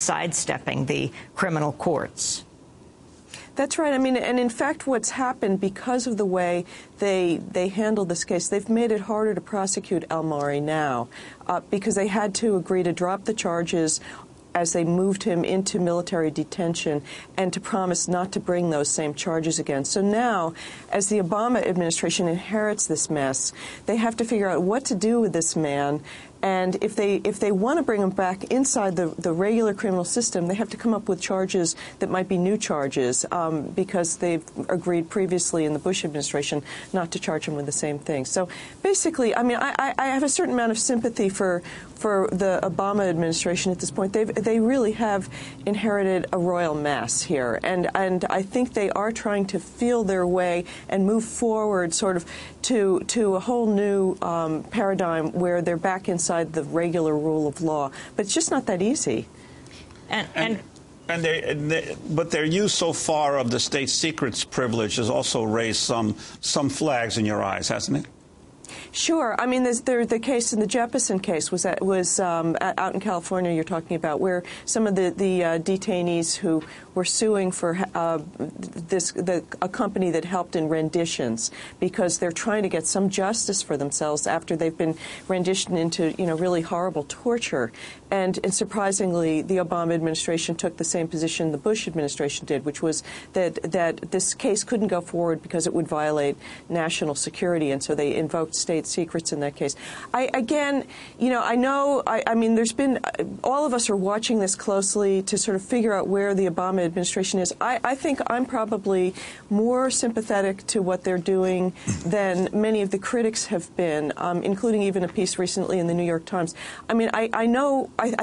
sidestepping the criminal courts. That's right. I mean, and in fact, what's happened because of the way they handled this case, they've made it harder to prosecute al-Marri now because they had to agree to drop the charges as they moved him into military detention and to promise not to bring those same charges again. So now, as the Obama administration inherits this mess, they have to figure out what to do with this man. And if they want to bring him back inside the regular criminal system, they have to come up with charges that might be new charges because they've agreed previously in the Bush administration not to charge him with the same thing. So basically, I mean, I have a certain amount of sympathy for the Obama administration at this point. They really have inherited a royal mess here, and I think they are trying to feel their way and move forward sort of to a whole new paradigm where they're back inside the regular rule of law. But it's just not that easy. But their use so far of the state secrets privilege has also raised some flags in your eyes, hasn't it? Sure. I mean, the case in the Jeppesen case was out in California you're talking about, where some of the detainees who were suing for a company that helped in renditions because they're trying to get some justice for themselves after they've been renditioned into, really horrible torture. And surprisingly, the Obama administration took the same position the Bush administration did, which was that this case couldn't go forward because it would violate national security, and so they invoked state secrets in that case. I mean, there's been, all of us are watching this closely to sort of figure out where the Obama administration is. I think I'm probably more sympathetic to what they're doing than many of the critics have been, including even a piece recently in the New York Times. I mean, I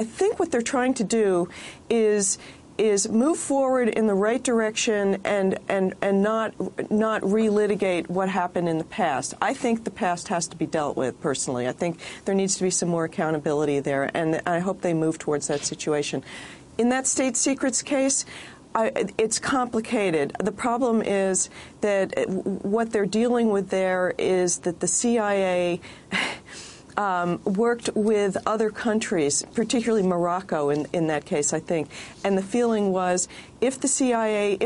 think what they're trying to do is move forward in the right direction and not relitigate what happened in the past. I think the past has to be dealt with, personally. I think there needs to be some more accountability there, and I hope they move towards that situation. In that state secrets case, it's complicated. The problem is that what they're dealing with there is that the CIA worked with other countries, particularly Morocco in that case, I think. And the feeling was, if the CIA,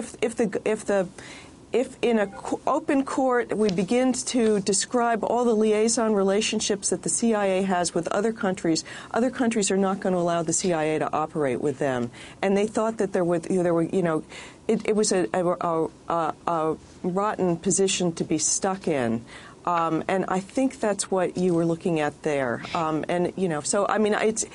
if in an open court we begin to describe all the liaison relationships that the CIA has with other countries are not going to allow the CIA to operate with them. And they thought that there were it was a rotten position to be stuck in. And I think that's what you were looking at there. So I mean, it's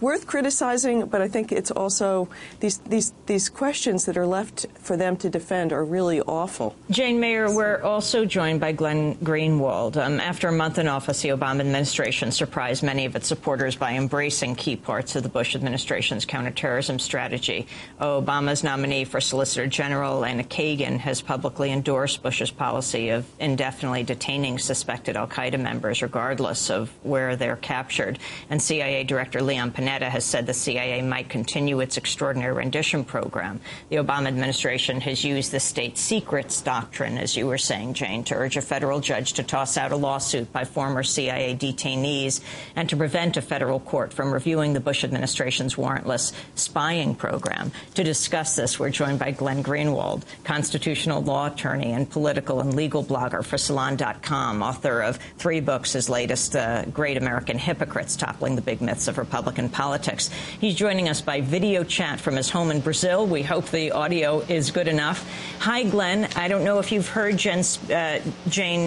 worth criticizing, but I think it's also these questions that are left for them to defend are really awful. Jane Mayer, we're also joined by Glenn Greenwald. After a month in office, the Obama administration surprised many of its supporters by embracing key parts of the Bush administration's counterterrorism strategy. Obama's nominee for Solicitor General, Anna Kagan, has publicly endorsed Bush's policy of indefinitely detaining suspected al-Qaeda members regardless of where they're captured. And CIA Director Leon Panetta has said the CIA might continue its extraordinary rendition program. The Obama administration has used the state secrets doctrine, as you were saying, Jane, to urge a federal judge to toss out a lawsuit by former CIA detainees and to prevent a federal court from reviewing the Bush administration's warrantless spying program. To discuss this, we're joined by Glenn Greenwald, constitutional law attorney and political and legal blogger for Salon.com, author of 3 books, his latest, Great American Hypocrites, Toppling the Big Myths of Republican Politics. He's joining us by video chat from his home in Brazil. We hope the audio is good enough. Hi, Glenn. I don't know if you've heard Jane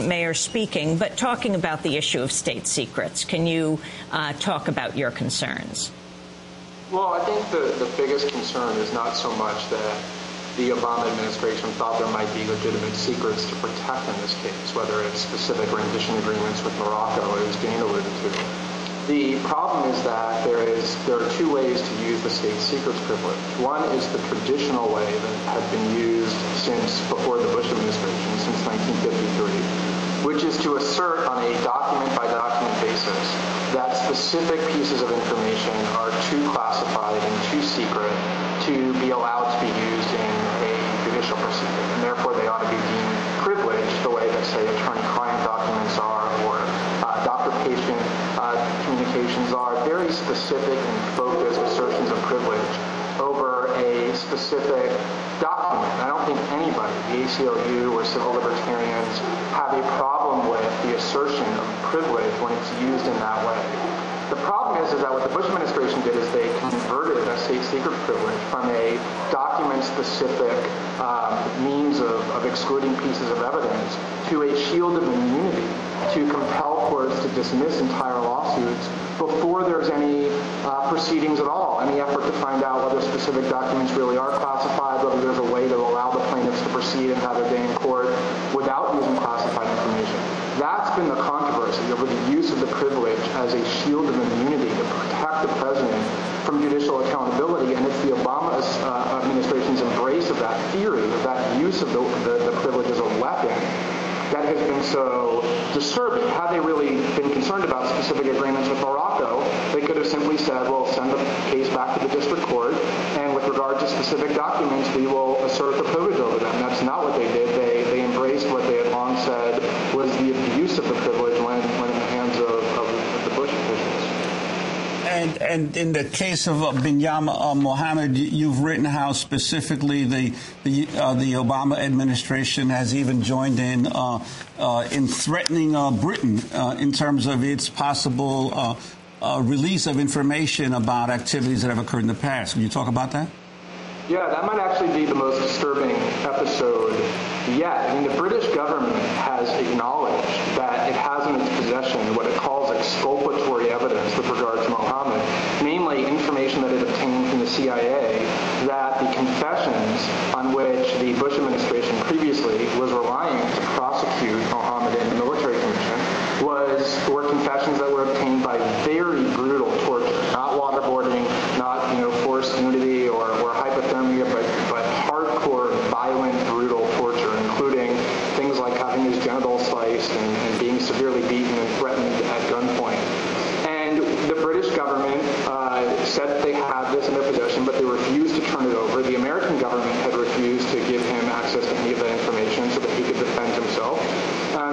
Mayer speaking, but talking about the issue of state secrets, can you talk about your concerns? Well, I think the biggest concern is not so much that the Obama administration thought there might be legitimate secrets to protect in this case, whether it's specific rendition agreements with Morocco, as Jane alluded to. The problem is that there are 2 ways to use the state secrets privilege. One is the traditional way that had been used since before the Bush administration, since 1953, which is to assert on a document-by-document basis that specific pieces of information are too classified and too secret to be allowed to be used in a judicial proceeding, and therefore they ought to be deemed privileged the way that, say, attorney-client documents are, or doctor-patient communications administrations are very specific and focused assertions of privilege over a specific document. I don't think anybody, the ACLU or civil libertarians, have a problem with the assertion of privilege when it's used in that way. The problem is that what the Bush administration did is they converted a state secret privilege from a document-specific means of excluding pieces of evidence to a shield of immunity to compel courts to dismiss entire lawsuits before there's any proceedings at all, any effort to find out whether specific documents really are classified, whether there's a way to allow the plaintiffs to proceed and have their day in court without using classified information. That's been the controversy over the use of the privilege as a shield of immunity to protect the president from judicial accountability, and it's the Obama administration's embrace of that theory, of that use of the privilege as a weapon, that has been so disturbing. Had they really been concerned about specific agreements with Morocco, they could have simply said, well, send the case back to the district court, and with regard to specific documents, we will assert the privilege over them. That's not what they did. They embraced what they had long said was the abuse of the privilege when in the hands of the Bush officials. And in the case of Binyam Mohammed, you've written how specifically the Obama administration has even joined in threatening Britain in terms of its possible release of information about activities that have occurred in the past. Will you talk about that? Yeah, that might actually be the most disturbing episode yet. I mean, the British government has acknowledged that it has in its possession what it calls exculpatory evidence with regard to Mohammed, namely information that it obtained from the CIA that the confessions on which the Bush administration previously was relying to prosecute Mohammed in the military commission were confessions that were obtained by very brutal torture, not waterboarding, not forced nudity or hypothermia, but hardcore, violent, brutal torture, including things like having his genitals sliced and being severely beaten and threatened at gunpoint. And the British government said that they had this in their possession, but they refused to turn it over. The American government had refused to give him access to any of that information so that he could defend himself.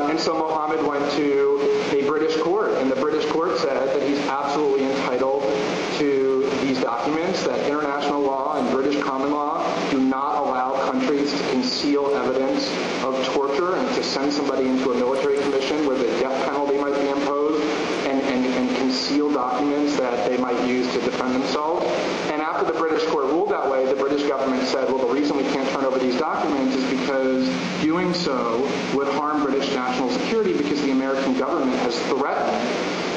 And so Mohammed went to a British court, and the British court said that he's absolutely entitled to these documents, that international law and British common law do not allow countries to conceal evidence of torture and to send somebody into a military commission where the death penalty might be imposed and conceal documents that they might use to defend themselves. And after the British court ruled that way, the British government said, well, the reason we can't turn over these documents is because doing so would harm British national security, because the American government has threatened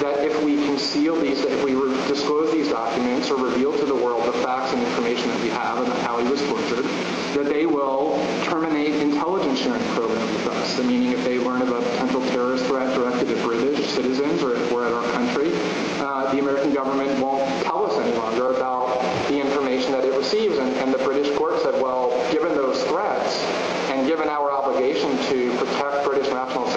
that if we conceal these, if we disclose these documents or reveal to the world the facts and information that we have about how he was tortured, that they will terminate intelligence sharing programs with us. Meaning if they learn of a potential terrorist threat directed at British citizens or at our country, the American government won't tell us any longer about the information that it receives. And the British court said, well, given those threats and given our obligation to protect British national